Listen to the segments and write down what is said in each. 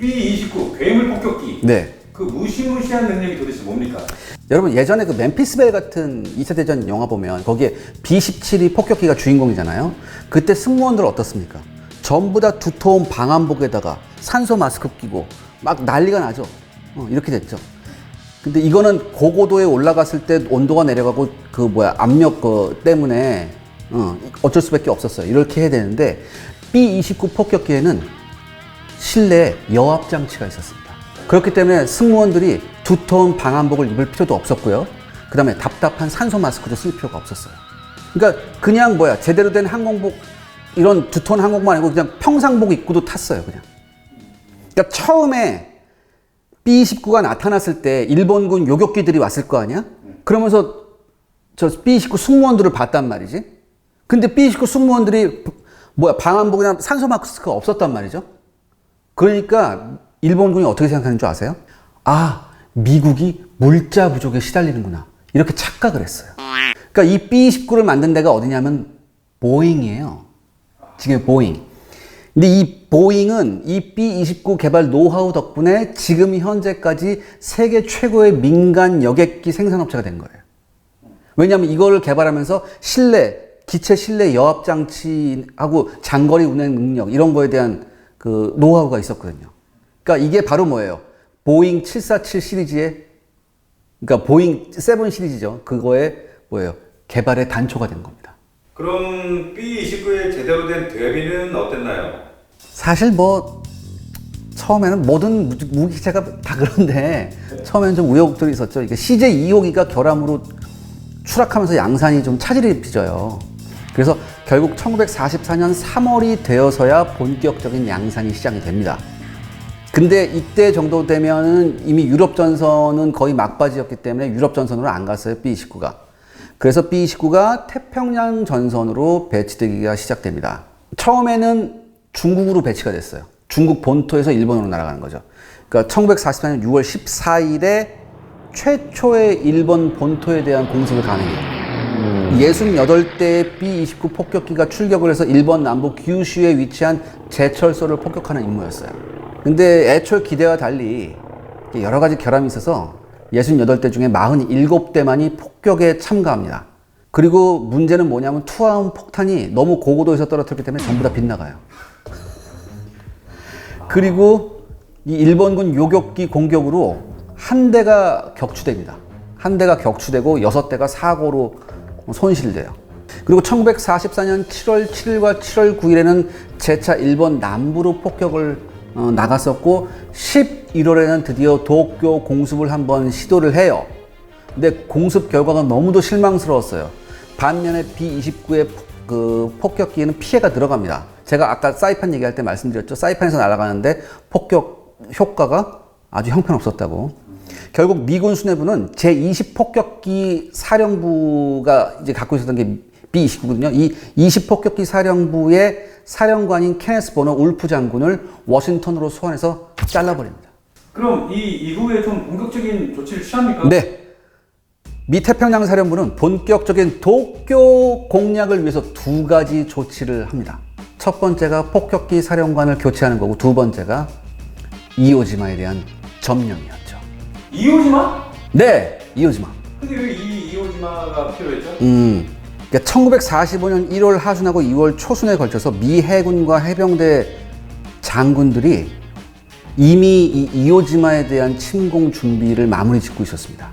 B-29 괴물 폭격기. 네. 그 무시무시한 능력이 도대체 뭡니까? 여러분 예전에 그 멤피스 벨 같은 2차 대전 영화 보면 거기에 B-17이 폭격기가 주인공이잖아요. 그때 승무원들 어떻습니까? 전부 다 두터운 방한복에다가 산소 마스크 끼고 막 난리가 나죠. 이렇게 됐죠. 근데 이거는 고고도에 올라갔을 때 온도가 내려가고 압력 때문에 어쩔 수밖에 없었어요. 이렇게 해야 되는데 B-29 폭격기에는 실내에 여압 장치가 있었습니다. 그렇기 때문에 승무원들이 두터운 방한복을 입을 필요도 없었고요. 그 다음에 답답한 산소 마스크도 쓸 필요가 없었어요. 그러니까 그냥 제대로 된 항공복, 이런 두터운 항공복만 아니고 그냥 평상복 입고도 탔어요, 그냥. 그러니까 처음에 B-29가 나타났을 때 일본군 요격기들이 왔을 거 아니야? 그러면서 저 B-29 승무원들을 봤단 말이지. 근데 B-29 승무원들이 방한복이나 산소 마스크가 없었단 말이죠. 그러니까 일본군이 어떻게 생각하는 줄 아세요? 아, 미국이 물자 부족에 시달리는구나. 이렇게 착각을 했어요. 그러니까 이 B-29를 만든 데가 어디냐면 보잉이에요. 지금 보잉. 근데 이 보잉은 이 B-29 개발 노하우 덕분에 지금 현재까지 세계 최고의 민간 여객기 생산업체가 된 거예요. 왜냐하면 이거를 개발하면서 기체 실내 여압 장치하고 장거리 운행 능력 이런 거에 대한 그 노하우가 있었거든요. 그러니까 이게 바로 뭐예요? 보잉 747 시리즈의, 그러니까 보잉 7 시리즈죠. 그거의 개발의 단초가 된 겁니다. 그럼 B-29의 제대로 된 대비는 어땠나요? 사실 처음에는 모든 무기체가 다 그런데 처음에는 좀 우여곡절이 있었죠. 이게 CJ-2호기가 결함으로 추락하면서 양산이 좀 차질이 빚어요. 그래서 결국 1944년 3월이 되어서야 본격적인 양산이 시작이 됩니다. 근데 이때 정도 되면은 이미 유럽 전선은 거의 막바지였기 때문에 유럽 전선으로 안 갔어요, B-29가. 그래서 B-29가 태평양 전선으로 배치되기가 시작됩니다. 처음에는 중국으로 배치가 됐어요. 중국 본토에서 일본으로 날아가는 거죠. 그러니까 1944년 6월 14일에 최초의 일본 본토에 대한 공습을 감행해요. 68대의 B-29 폭격기가 출격을 해서 일본 남부 규슈에 위치한 제철소를 폭격하는 임무였어요. 근데 애초에 기대와 달리 여러 가지 결함이 있어서 68대 중에 47대만이 폭격에 참가합니다. 그리고 문제는 뭐냐면 투하운 폭탄이 너무 고고도에서 떨어뜨렸기 때문에 전부 다 빗나가요. 그리고 이 일본군 요격기 공격으로 한 대가 격추됩니다. 한 대가 격추되고 6대가 사고로 손실돼요. 그리고 1944년 7월 7일과 7월 9일에는 재차 일본 남부로 폭격을 나갔었고 11월에는 드디어 도쿄 공습을 한번 시도를 해요. 근데 공습 결과가 너무도 실망스러웠어요. 반면에 B-29의 폭격기에는 피해가 들어갑니다. 제가 아까 사이판 얘기할 때 말씀드렸죠. 사이판에서 날아가는데 폭격 효과가 아주 형편없었다고. 결국 미군 수뇌부는 제20 폭격기 사령부가 이제 갖고 있었던 게 B-29거든요. 이 20 폭격기 사령부의 사령관인 케네스 버너 울프 장군을 워싱턴으로 소환해서 잘라버립니다. 그럼 이 이후에 좀 본격적인 조치를 취합니까? 네. 미 태평양 사령부는 본격적인 도쿄 공략을 위해서 2가지 조치를 합니다. 첫 번째가 폭격기 사령관을 교체하는 거고, 두 번째가 이오지마에 대한 점령이었죠. 이오지마? 네, 이오지마. 근데 왜 이오지마가 필요했죠? 그러니까 1945년 1월 하순하고 2월 초순에 걸쳐서 미 해군과 해병대 장군들이 이미 이 이오지마에 대한 침공 준비를 마무리 짓고 있었습니다.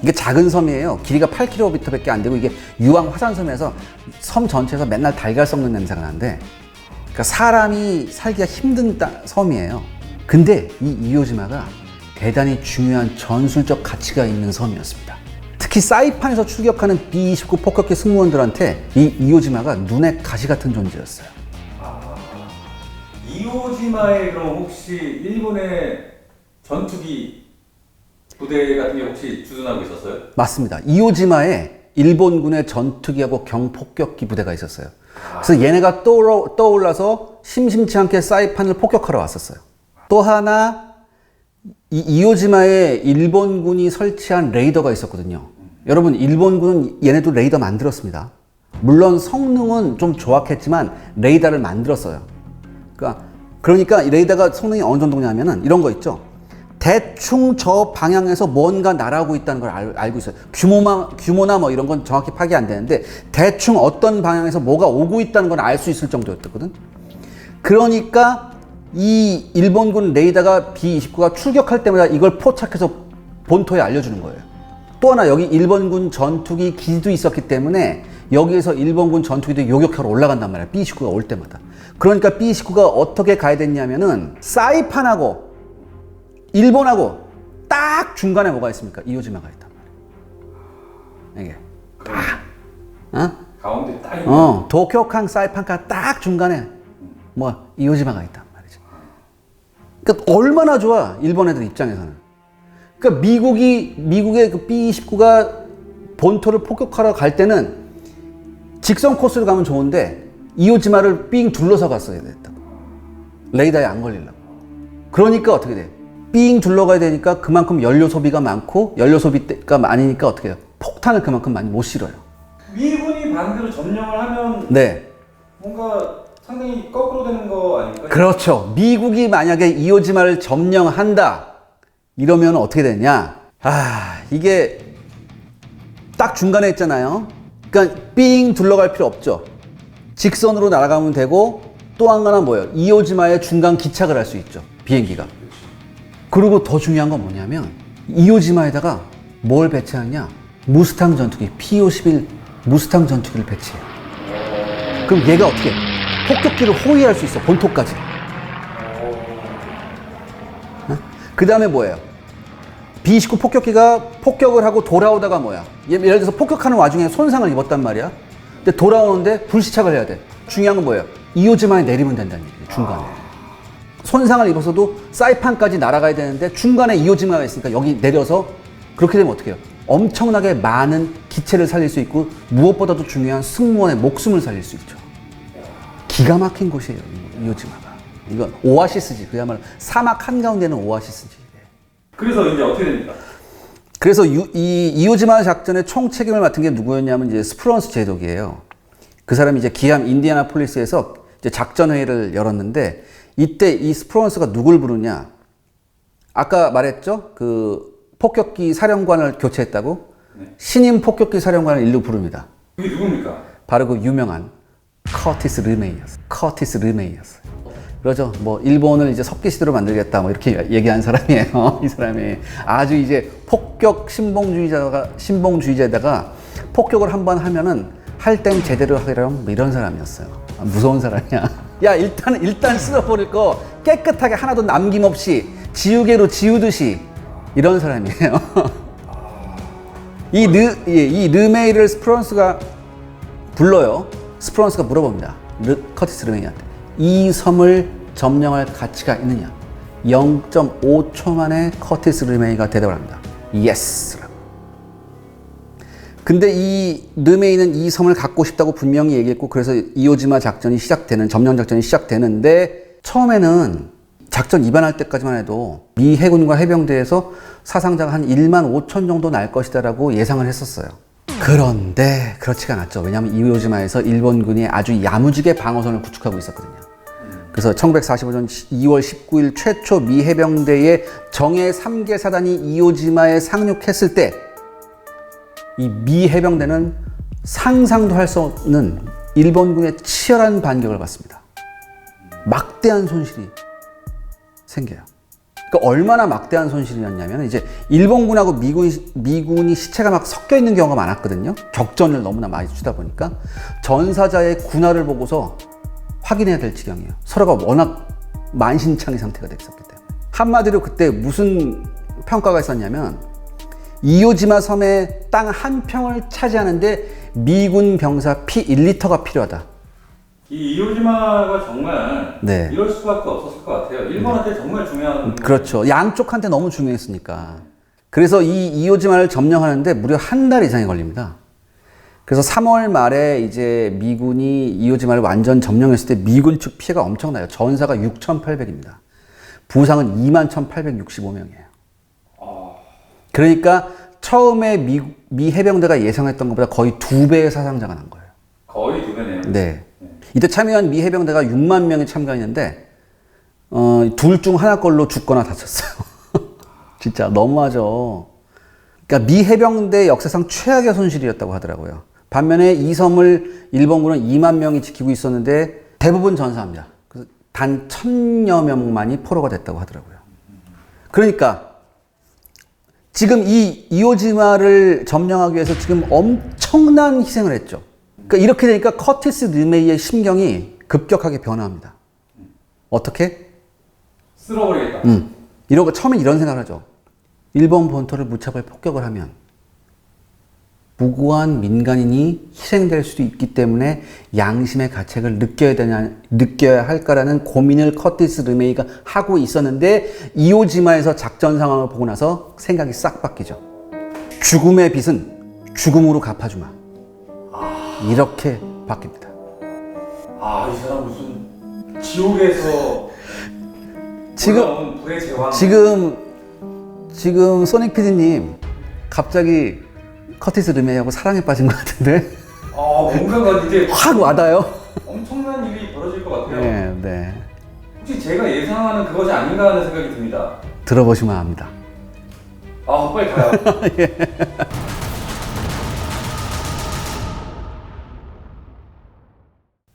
이게 작은 섬이에요. 길이가 8km밖에 안 되고, 이게 유황 화산섬에서 섬 전체에서 맨날 달걀 썩는 냄새가 나는데, 그러니까 사람이 살기가 힘든 섬이에요. 근데 이 이오지마가 대단히 중요한 전술적 가치가 있는 섬이었습니다. 특히 사이판에서 출격하는 B-29 폭격기 승무원들한테 이 이오지마가 눈에 가시 같은 존재였어요. 이오지마에 그럼 혹시 일본의 전투기 부대 같은 게 혹시 주둔하고 있었어요? 맞습니다. 이오지마에 일본군의 전투기하고 경폭격기 부대가 있었어요. 그래서 얘네가 떠올라서 심심치 않게 사이판을 폭격하러 왔었어요. 또 하나, 이 이오지마에 일본군이 설치한 레이더가 있었거든요. 여러분, 일본군은 얘네도 레이더 만들었습니다. 물론 성능은 좀 조악했지만 레이더를 만들었어요. 그러니까 그러니까 레이더가 성능이 어느 정도냐면은 이런 거 있죠. 대충 저 방향에서 뭔가 날아오고 있다는 걸 알고 있어요. 규모나 뭐 이런 건 정확히 파악이 안 되는데 대충 어떤 방향에서 뭐가 오고 있다는 걸 알 수 있을 정도였거든. 그러니까 이 일본군 레이더가 B-29가 출격할 때마다 이걸 포착해서 본토에 알려주는 거예요. 또 하나 여기 일본군 전투기 기지도 있었기 때문에 여기에서 일본군 전투기도 요격하러 올라간단 말이야. B-29가 올 때마다. 그러니까 B-29가 어떻게 가야 됐냐면은 사이판하고 일본하고 딱 중간에 뭐가 있습니까? 이오지마가 있단 말이야. 이게 가운데 딱 도쿄칸 사이판카 딱 중간에 뭐 이오지마가 있단 말이지. 그러니까 얼마나 좋아 일본 애들 입장에서는. 그러니까 미국의 그 B-29가 본토를 폭격하러 갈 때는 직선 코스로 가면 좋은데 이오지마를 삥 둘러서 갔어야 됐다고. 레이더에 안 걸리려고. 그러니까 어떻게 돼? 삥 둘러가야 되니까 그만큼 연료 소비가 많고 연료 소비가 많으니까 어떻게 해요? 폭탄을 그만큼 많이 못 실어요. 미군이 반대로 점령을 하면 네. 뭔가 상당히 거꾸로 되는 거 아닙니까? 그렇죠. 미국이 만약에 이오지마를 점령한다 이러면 어떻게 되냐? 이게 딱 중간에 있잖아요. 그러니까 삥 둘러갈 필요 없죠. 직선으로 날아가면 되고 또 하나 뭐예요? 이오지마에 중간 기착을 할 수 있죠. 비행기가. 그리고 더 중요한 건 뭐냐면 이오지마에다가 뭘 배치하느냐? 무스탕 전투기, P-51 무스탕 전투기를 배치해요. 그럼 얘가 어떻게 해? 폭격기를 호위할 수 있어. 본토까지. 그 다음에 뭐예요? B-29 폭격기가 폭격을 하고 돌아오다가 뭐야? 예를 들어서 폭격하는 와중에 손상을 입었단 말이야. 근데 돌아오는데 불시착을 해야 돼. 중요한 건 뭐예요? 이오지마에 내리면 된다는 얘기예요. 중간에. 손상을 입어서도 사이판까지 날아가야 되는데 중간에 이오지마가 있으니까 여기 내려서 그렇게 되면 어떻게 해요? 엄청나게 많은 기체를 살릴 수 있고 무엇보다도 중요한 승무원의 목숨을 살릴 수 있죠. 기가 막힌 곳이에요. 이오지마가. 이건 오아시스지. 그야말로 사막 한가운데는 오아시스지. 그래서 이제 어떻게 됩니까? 그래서 이 이오지마 작전의 총 책임을 맡은 게 누구였냐면 이제 스프런스 제독이에요. 그 사람이 이제 기함 인디애나폴리스에서 이제 작전 회의를 열었는데 이때 이 스프런스가 누굴 부르냐? 아까 말했죠? 그 폭격기 사령관을 교체했다고? 네. 신임 폭격기 사령관을 일로 부릅니다. 그게 누굽니까? 바로 그 유명한 커티스 르메이였어요. 그러죠. 뭐 일본을 이제 석기시대로 만들겠다 뭐 이렇게 얘기한 사람이에요. 이 사람이 아주 이제 폭격 신봉주의자에다가 폭격을 한번 하면은 할 땐 제대로 하기로 뭐 이런 사람이었어요. 무서운 사람이야. 야 일단 쓸어버릴 거 깨끗하게 하나도 남김없이 지우개로 지우듯이 이런 사람이에요. 이 르메이를 스프런스가 불러요. 스프런스가 물어봅니다. 커티스 르메이한테. 이 섬을 점령할 가치가 있느냐? 0.5초 만에 커티스 르메이가 대답을 합니다. 예스라고. 근데 이 르메이는 이 섬을 갖고 싶다고 분명히 얘기했고 그래서 이오지마 작전이 시작되는 점령 작전이 시작되는데 처음에는 작전 입안할 때까지만 해도 미 해군과 해병대에서 사상자가 한 1만 5천 정도 날 것이다라고 예상을 했었어요. 그런데 그렇지가 않았죠. 왜냐하면 이오지마에서 일본군이 아주 야무지게 방어선을 구축하고 있었거든요. 그래서 1945년 2월 19일 최초 미 해병대의 정예 3개 사단이 이오지마에 상륙했을 때 이 미 해병대는 상상도 할 수 없는 일본군의 치열한 반격을 받습니다. 막대한 손실이 생겨요. 그러니까 얼마나 막대한 손실이었냐면 이제 일본군하고 미군이 시체가 막 섞여 있는 경우가 많았거든요. 격전을 너무나 많이 치다 보니까 전사자의 군화를 보고서 확인해야 될 지경이에요. 서로가 워낙 만신창이 상태가 됐었기 때문에. 한마디로 그때 무슨 평가가 있었냐면 이오지마 섬의 땅 한 평을 차지하는데 미군 병사 피 1리터가 필요하다. 이 이오지마가 정말 네. 이럴 수밖에 없었을 것 같아요. 일본한테 정말 중요한. 그렇죠. 양쪽한테 너무 중요했으니까. 그래서 이 이오지마를 점령하는데 무려 한 달 이상이 걸립니다. 그래서 3월 말에 이제 미군이 이오지마를 완전 점령했을 때 미군 측 피해가 엄청나요. 전사가 6,800입니다. 부상은 21,865명이에요. 그러니까 처음에 미 해병대가 예상했던 것보다 거의 2배의 사상자가 난 거예요. 거의 2배네요. 네. 이때 참여한 미 해병대가 6만 명이 참가했는데 둘 중 하나 걸로 죽거나 다쳤어요. 진짜 너무하죠. 그러니까 미 해병대 역사상 최악의 손실이었다고 하더라고요. 반면에 이 섬을 일본군은 2만 명이 지키고 있었는데 대부분 전사합니다. 그래서 단 1000여 명만이 포로가 됐다고 하더라고요. 그러니까 지금 이 이오지마를 점령하기 위해서 지금 엄청난 희생을 했죠. 그러니까 이렇게 되니까 커티스 르메이의 심경이 급격하게 변화합니다. 어떻게? 쓸어버리겠다. 이런 거 처음에 이런 생각을 하죠. 일본 본토를 무차별 폭격을 하면 무고한 민간인이 희생될 수도 있기 때문에 양심의 가책을 느껴야 할까라는 고민을 커티스 르메이가 하고 있었는데 이오지마에서 작전 상황을 보고 나서 생각이 싹 바뀌죠. 죽음의 빚은 죽음으로 갚아주마. 이렇게 바뀝니다. 이 사람 무슨 지옥에서 올라온 불의 제왕. 지금 소닉 PD님 갑자기 커티스 르메이하고 사랑에 빠진 것 같은데 뭔가가 이제 확 와닿아요. 엄청난 일이 벌어질 것 같아요. 네. 혹시 제가 예상하는 그것이 아닌가 하는 생각이 듭니다. 들어보시면 압니다. 빨리 가요. 예.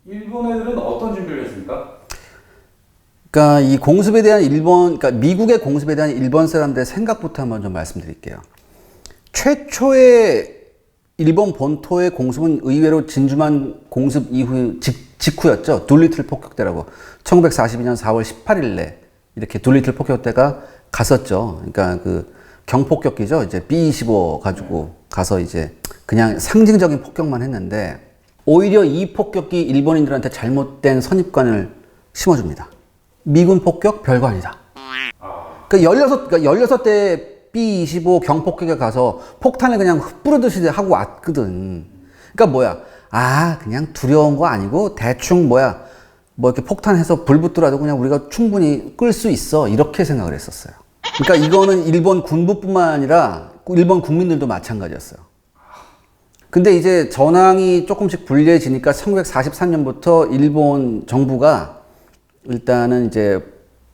일본 애들은 어떤 준비를 했습니까? 그러니까 이 공습에 대한 그러니까 미국의 공습에 대한 일본 사람들의 생각부터 한번 좀 말씀드릴게요. 최초의 일본 본토의 공습은 의외로 진주만 공습 이후 직후였죠. 둘리틀 폭격대라고 1942년 4월 18일에 이렇게 둘리틀 폭격대가 갔었죠. 그러니까 그 경폭격기죠. 이제 B-25 가지고 가서 이제 그냥 상징적인 폭격만 했는데 오히려 이 폭격기 일본인들한테 잘못된 선입관을 심어줍니다. 미군 폭격 별거 아니다. 그러니까 16대 B-25 경폭격에 가서 폭탄을 그냥 흩뿌르듯이 하고 왔거든. 그러니까 뭐야? 그냥 두려운 거 아니고 대충 뭐 이렇게 폭탄해서 불 붙더라도 그냥 우리가 충분히 끌 수 있어. 이렇게 생각을 했었어요. 그러니까 이거는 일본 군부뿐만 아니라 일본 국민들도 마찬가지였어요. 근데 이제 전황이 조금씩 불리해지니까 1943년부터 일본 정부가 일단은 이제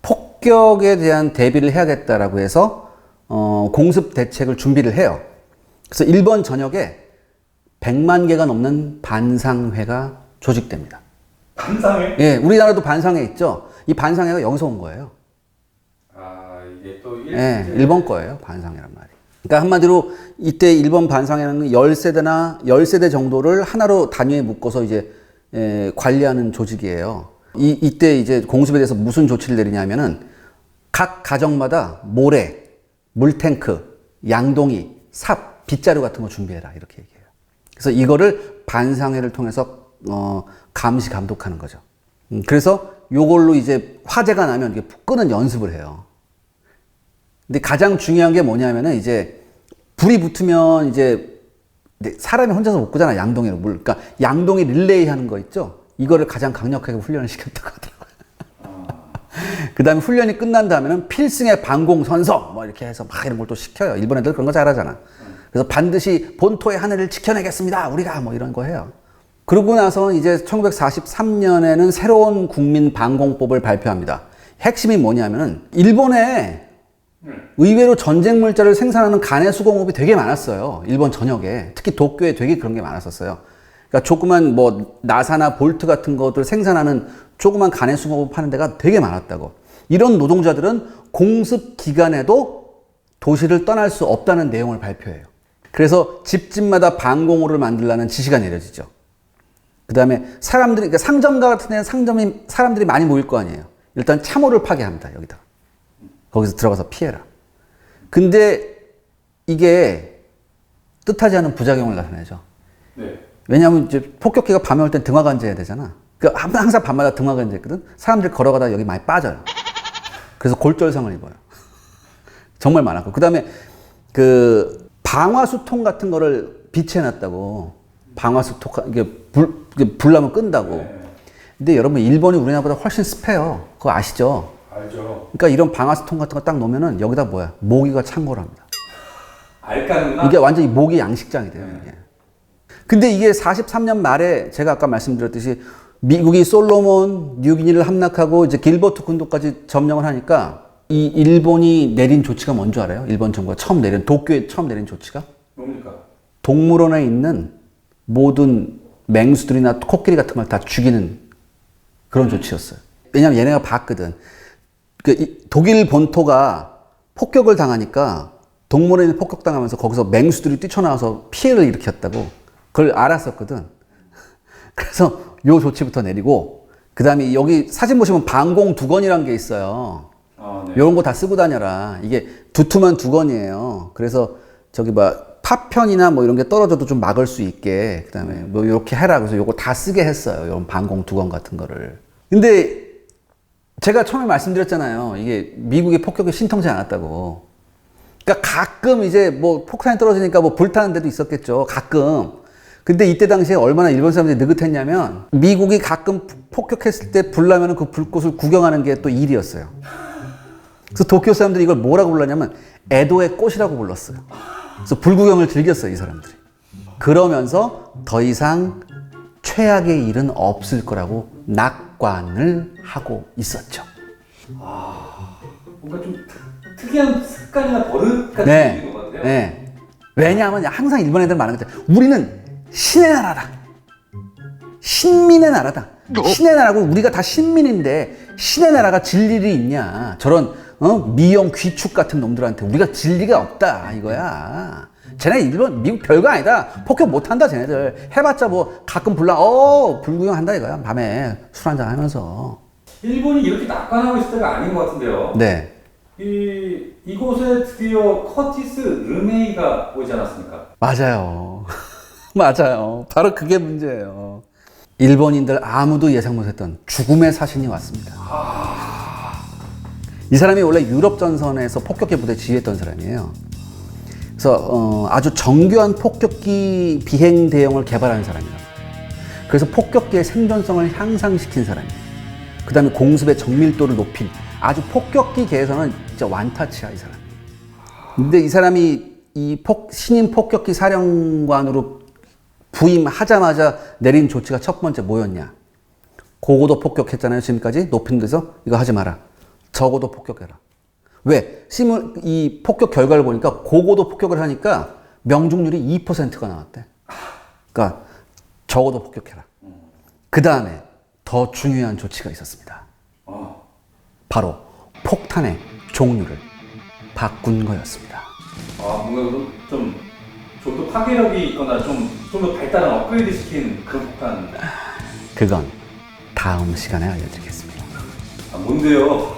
폭격에 대한 대비를 해야겠다라고 해서 공습 대책을 준비를 해요. 그래서 일본 전역에 100만 개가 넘는 반상회가 조직됩니다. 반상회? 예, 우리나라도 반상회 있죠. 이 반상회가 여기서 온 거예요. 이게 또 일본 거예요. 반상회란 말이. 그러니까 한마디로 이때 일본 반상회는 10세대 정도를 하나로 단위에 묶어서 이제 관리하는 조직이에요. 이때 이제 공습에 대해서 무슨 조치를 내리냐면은 각 가정마다 모래, 물탱크, 양동이, 삽, 빗자루 같은 거 준비해라. 이렇게 얘기해요. 그래서 이거를 반상회를 통해서 감시 감독하는 거죠. 그래서 요걸로 이제 화재가 나면 이게 끄는 연습을 해요. 근데 가장 중요한 게 뭐냐면은 이제 불이 붙으면 이제 사람이 혼자서 못 끄잖아. 양동이로 물. 그러니까 양동이 릴레이 하는 거 있죠. 이거를 가장 강력하게 훈련을 시켰다고 하더라고요. 그 다음에 훈련이 끝난 다음에는 필승의 방공선서 뭐 이렇게 해서 막 이런 걸 또 시켜요. 일본 애들 그런 거 잘하잖아. 그래서 반드시 본토의 하늘을 지켜내겠습니다. 우리가 뭐 이런 거 해요. 그러고 나서 이제 1943년에는 새로운 국민 방공법을 발표합니다. 핵심이 뭐냐면은 일본에 의외로 전쟁 물자를 생산하는 간해 수공업이 되게 많았어요. 일본 전역에. 특히 도쿄에 되게 그런 게 많았었어요. 그러니까 조그만 뭐 나사나 볼트 같은 것들 생산하는 조그만 간해 수공업 하는 데가 되게 많았다고. 이런 노동자들은 공습 기간에도 도시를 떠날 수 없다는 내용을 발표해요. 그래서 집집마다 방공호를 만들라는 지시가 내려지죠. 그 다음에 사람들이, 그러니까 상점가 같은 데는 사람들이 많이 모일 거 아니에요. 일단 참호를 파괴합니다, 여기다. 거기서 들어가서 피해라. 근데 이게 뜻하지 않은 부작용을 나타내죠. 네. 왜냐하면 이제 폭격기가 밤에 올 땐 등화관제해야 되잖아. 그러니까 항상 밤마다 등화관제했거든. 사람들이 걸어가다가 여기 많이 빠져요. 그래서 골절상을 입어요. 정말 많았고. 그 다음에 그 방화수통 같은 거를 비치해놨다고. 방화수통, 이게 불 나면 끈다고. 네. 근데 여러분, 일본이 우리나라보다 훨씬 습해요. 그거 아시죠? 알죠. 그러니까 이런 방화수통 같은 거 딱 놓으면은 여기다 뭐야? 모기가 창궐 합니다. 알까는가? 이게 완전히 모기 양식장이 돼요, 이게. 근데 이게 43년 말에 제가 아까 말씀드렸듯이 미국이 솔로몬, 뉴기니를 함락하고 이제 길버트 군도까지 점령을 하니까 이 일본이 내린 조치가 뭔지 알아요? 일본 정부가 도쿄에 처음 내린 조치가? 뭡니까? 동물원에 있는 모든 맹수들이나 코끼리 같은 걸 다 죽이는 그런 조치였어요. 왜냐면 얘네가 봤거든. 독일 본토가 폭격을 당하니까 동물원이 폭격당하면서 거기서 맹수들이 뛰쳐나와서 피해를 일으켰다고 그걸 알았었거든. 그래서 요 조치부터 내리고 그 다음에 여기 사진 보시면 방공 두건이라는 게 있어요. 네. 이런 거 다 쓰고 다녀라. 이게 두툼한 두건이에요. 그래서 저기 파편이나 뭐 이런 게 떨어져도 좀 막을 수 있게 그다음에 뭐 이렇게 해라. 그래서 요거 다 쓰게 했어요. 이런 방공 두건 같은 거를. 근데 제가 처음에 말씀드렸잖아요. 이게 미국의 폭격이 신통치 않았다고. 그러니까 가끔 이제 뭐 폭탄이 떨어지니까 뭐 불타는 데도 있었겠죠. 가끔. 근데 이때 당시에 얼마나 일본 사람들이 느긋했냐면 미국이 가끔 폭격했을 때 불나면 그 불꽃을 구경하는 게 또 일이었어요. 그래서 도쿄 사람들이 이걸 뭐라고 불렀냐면 애도의 꽃이라고 불렀어요. 그래서 불구경을 즐겼어요, 이 사람들이. 그러면서 더 이상 최악의 일은 없을 거라고 낙관을 하고 있었죠. 뭔가 좀 특이한 습관이나 버릇 같은 게 있는 것 같아요. 네. 왜냐하면 항상 일본 애들 말하는 거죠. 우리는 신의 나라다. 신민의 나라다. 신의 나라고 우리가 다 신민인데 신의 나라가 질 일이 있냐. 저런 미용 귀축 같은 놈들한테 우리가 질 리가 없다 이거야. 쟤네 미국 별거 아니다. 폭격 못한다 쟤네들. 해봤자 뭐 가끔 불구경한다 이거야. 밤에 술 한잔 하면서. 일본이 이렇게 낙관하고 있을 때가 아닌 것 같은데요. 네. 이곳에 드디어 커티스 르메이가 오지 않았습니까? 맞아요. 맞아요. 바로 그게 문제예요. 일본인들 아무도 예상 못했던 죽음의 사신이 왔습니다. 이 사람이 원래 유럽 전선에서 폭격기 부대 지휘했던 사람이에요. 그래서 아주 정교한 폭격기 비행 대형을 개발한 사람이에요. 그래서 폭격기의 생존성을 향상시킨 사람이에요. 그 다음에 공습의 정밀도를 높인 아주 폭격기계에서는 진짜 완타치야 이 사람. 근데 이 사람이 신임 폭격기 사령관으로 부임하자마자 내린 조치가 첫 번째 뭐였냐? 고고도 폭격했잖아요. 지금까지 높은 데서 이거 하지 마라. 적어도 폭격해라. 왜? 이 폭격 결과를 보니까 고고도 폭격을 하니까 명중률이 2%가 나왔대. 그러니까 적어도 폭격해라. 그 다음에 더 중요한 조치가 있었습니다. 바로 폭탄의 종류를 바꾼 거였습니다. 뭔가 좀 더 파괴력이 있거나 좀 더 발달한 업그레이드 시킨 그런 폭탄. 그건 다음 시간에 알려드리겠습니다. 뭔데요?